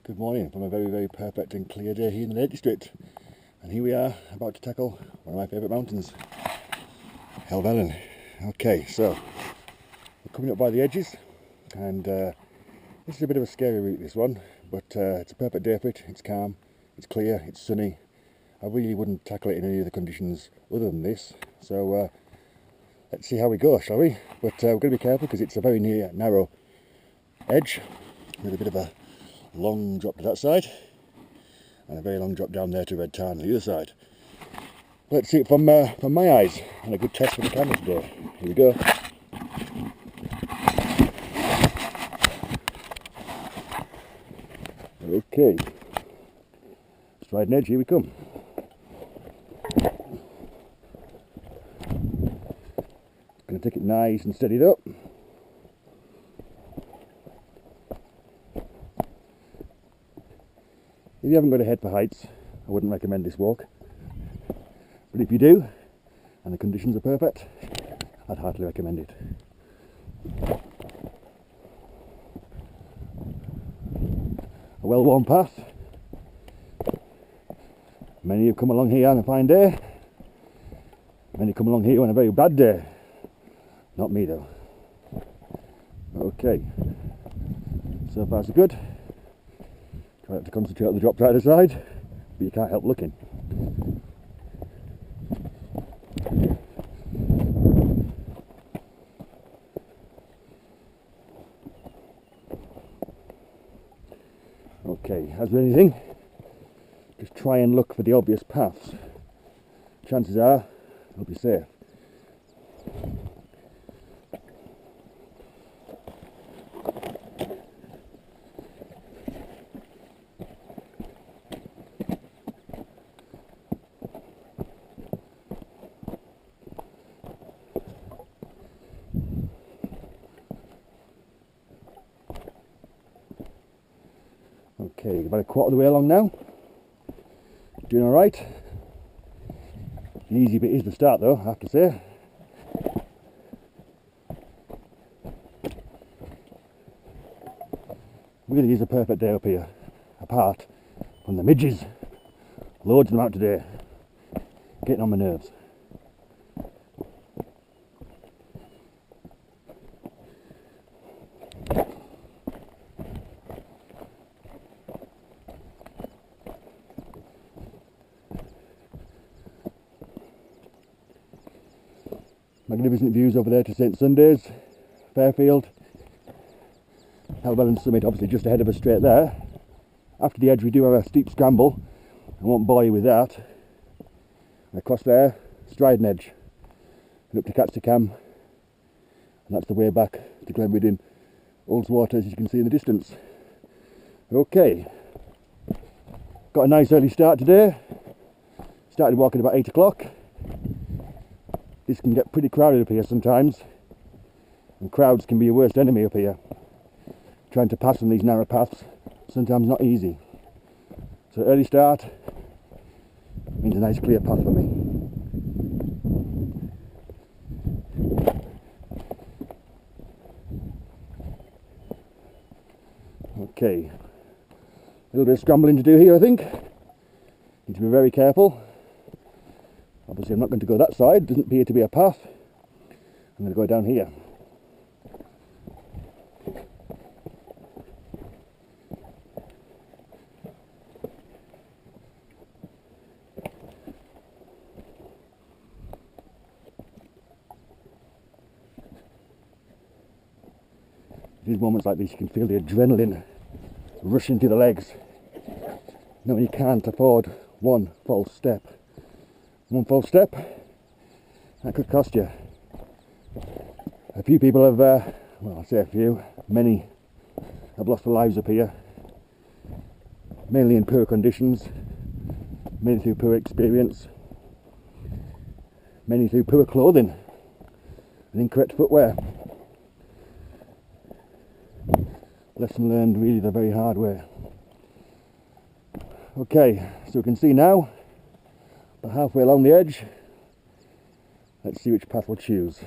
Good morning from a very perfect and clear day here in the Lake District, and here we are about to tackle one of my favourite mountains, Helvellyn. Okay, so we're coming up by the edges, and this is a bit of a scary route, this one, but it's a perfect day for it. It's calm, it's clear, it's sunny. I really wouldn't tackle it in any other conditions other than this, so let's see how we go, shall we? But we're going to be careful because it's a very narrow edge with a bit of a long drop to that side and a very long drop down there to Red Tarn on the other side. Let's see it from my eyes, and a good test for the camera today. Here we go. Okay, striding edge, here we come. Going to take it nice and steady it up. If you haven't got a head for heights, I wouldn't recommend this walk. But if you do, and the conditions are perfect, I'd heartily recommend it. A well-worn path. Many have come along here on a fine day. Many come along here on a very bad day. Not me though. Okay, so far so good. Try to concentrate on the drop right side, but you can't help looking. Okay, as with anything, just try and look for the obvious paths. Chances are you'll be safe. Okay, about a quarter of the way along now. Doing alright. The easy bit is the start though, I have to say. Really is a perfect day up here, apart from the midges. Loads of them out today. Getting on my nerves. Magnificent views over there to St Sunday's, Fairfield. Helvellyn summit obviously just ahead of us straight there. After the edge we do have a steep scramble. I won't bore you with that. And across there, Striding Edge. And up to Catstercam. And that's the way back to Glenwood Ullswater, as you can see in the distance. Okay. Got a nice early start today. Started walking about 8 o'clock. This can get pretty crowded up here sometimes, and crowds can be your worst enemy up here. Trying to pass on these narrow paths, sometimes not easy. So early start means a nice clear path for me. Okay, a little bit of scrambling to do here I think. Need to be very careful. Obviously I'm not going to go that side, doesn't appear to be a path. I'm going to go down here. These moments like this you can feel the adrenaline rushing through the legs. No, you can't afford one false step. One false step, that could cost you. A few people have, well I say a few, many have lost their lives up here. Mainly in poor conditions, mainly through poor experience, mainly through poor clothing and incorrect footwear. Lesson learned really the very hard way. Okay, so we can see now, about halfway along the edge. Let's see which path we'll choose.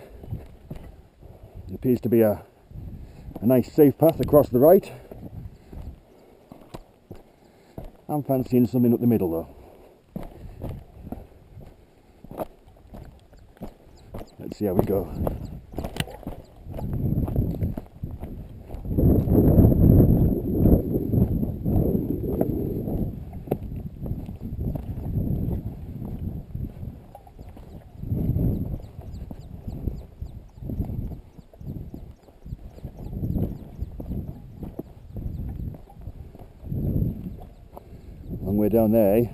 It appears to be a nice safe path across the right. I'm fancying something up the middle though. Let's see how we go. Long way down there, eh?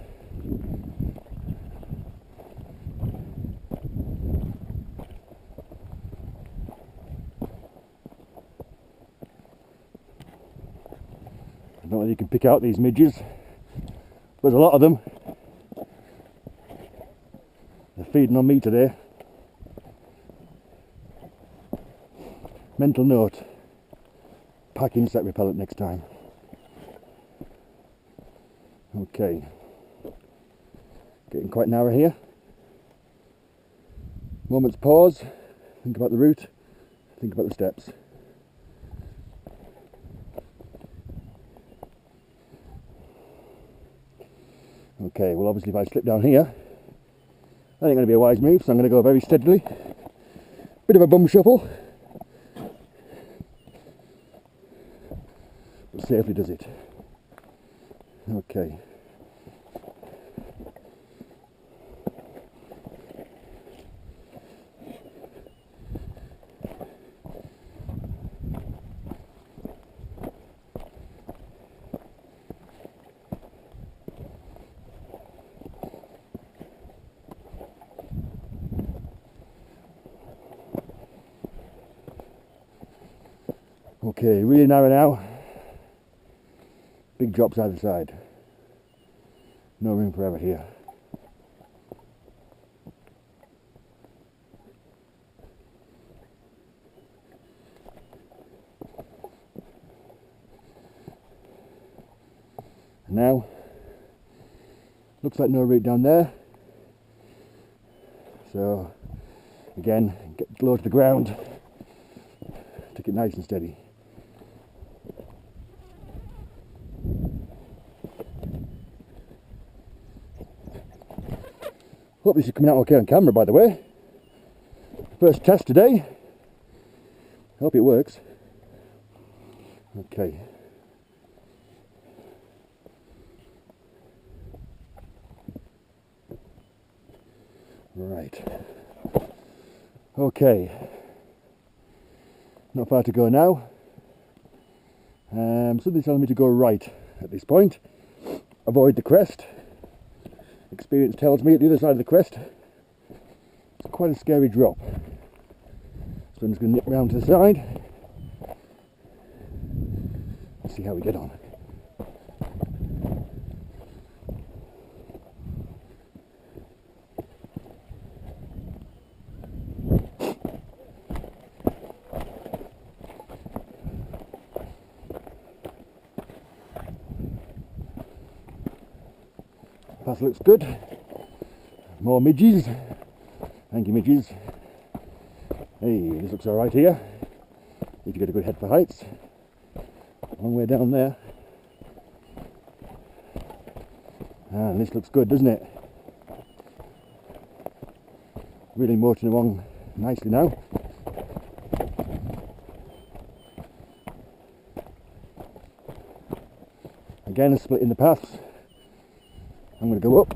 I don't know if you can pick out these midges. There's a lot of them. They're feeding on me today. Mental note, pack insect repellent next time. Okay, getting quite narrow here. Moment's pause, think about the route, think about the steps. Okay, well obviously if I slip down here, that ain't going to be a wise move, so I'm going to go very steadily. Bit of a bum shuffle, but safely does it. Okay. Okay, really narrow now. Big drops either side. No room for error here. And now, looks like no route down there. So, again, get low to the ground. Take it nice and steady. Hope this is coming out okay on camera, by the way. First test today. Hope it works. Okay. Right. Okay. Not far to go now. Something's telling me to go right at this point. Avoid the crest. Experience tells me at the other side of the crest it's quite a scary drop. So I'm just going to nip round to the side and see how we get on. Path looks good. More midges. Thank you, midges. Hey, this looks alright here. Need to get a good head for heights. Long way down there. And this looks good, doesn't it? Really motoring along nicely now. Again, a split in the paths. I'm going to go up.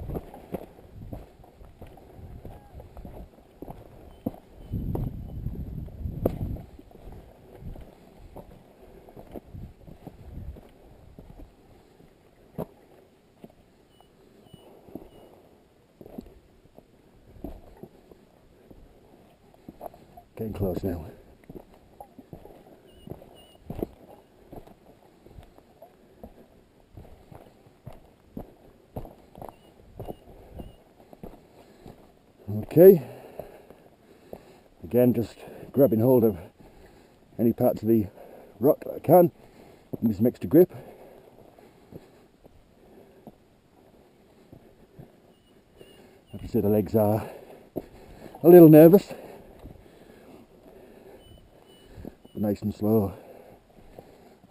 Getting close now. Okay, again just grabbing hold of any parts of the rock that I can, give me some extra grip. Like I say, the legs are a little nervous, but nice and slow,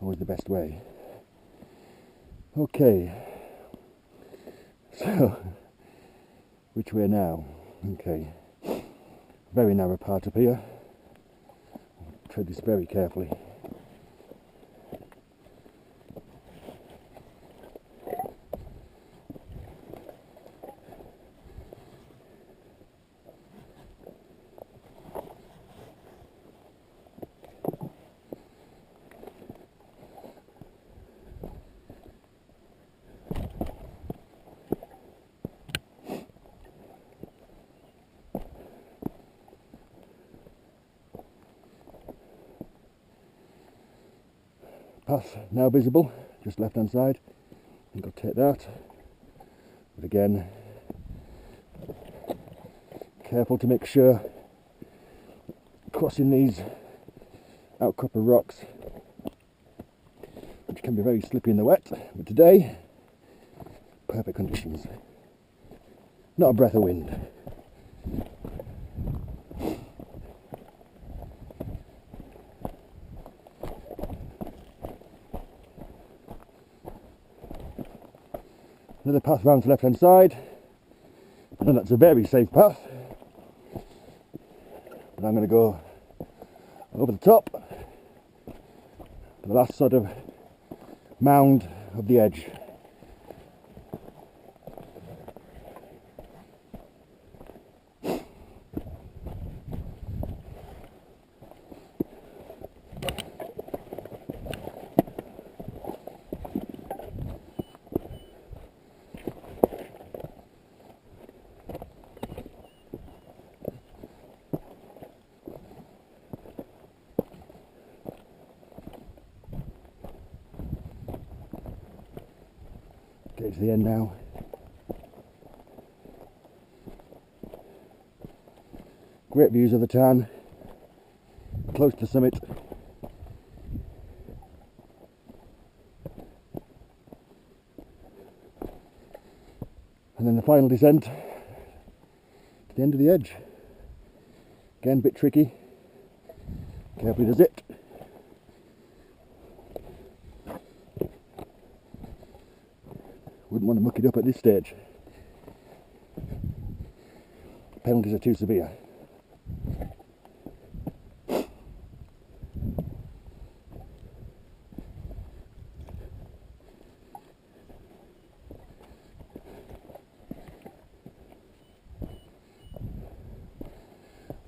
always the best way. Okay, So, which way now? Okay, very narrow part up here. Tread this very carefully. Path now visible, just left hand side. I think I'll take that. But again, careful to make sure crossing these outcrop of rocks, which can be very slippy in the wet, but today, perfect conditions. Not a breath of wind. Another path round to the left hand side, and that's a very safe path. But I'm going to go over the top to the last sort of mound of the edge. Get to the end now. Great views of the Tarn, close to the summit. And then the final descent to the end of the edge. Again, a bit tricky. Carefully does it. Wouldn't want to muck it up at this stage. Penalties are too severe.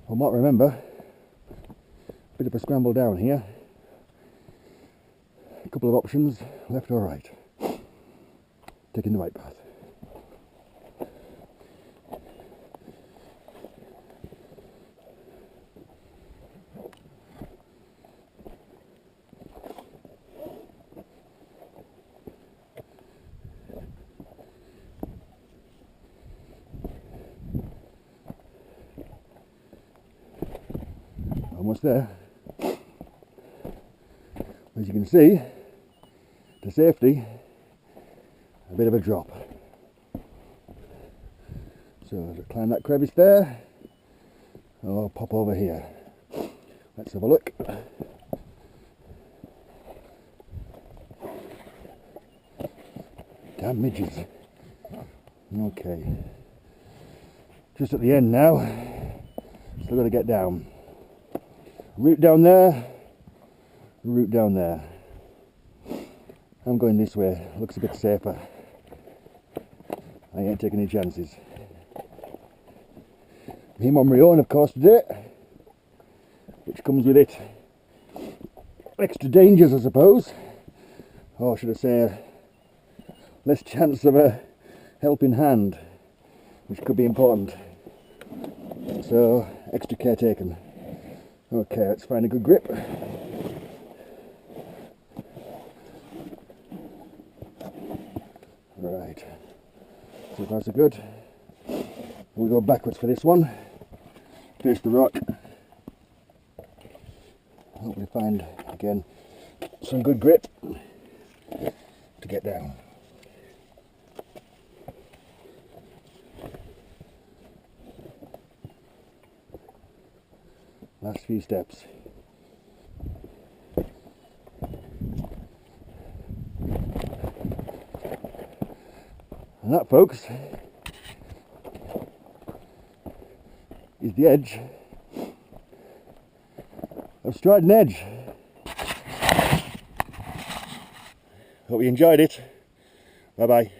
I might remember, a bit of a scramble down here. A couple of options, left or right. Taking the right path. Almost there. As you can see, to safety, a bit of a drop. So to climb that crevice there, I'll pop over here. Let's have a look. Damn midges. Okay. Just at the end now. Still got to get down. Route down there. Route down there. I'm going this way. Looks a bit safer. I ain't taking any chances. I'm on my own, of course, today, which comes with it extra dangers, I suppose, or should I say less chance of a helping hand, which could be important, so extra care taken. Okay, let's find a good grip. Right, so far so good. We'll go backwards for this one. Face the rock. Hopefully find, again, some good grip to get down. Last few steps. And that, folks, is the edge of Stratton Edge. Hope you enjoyed it. Bye bye.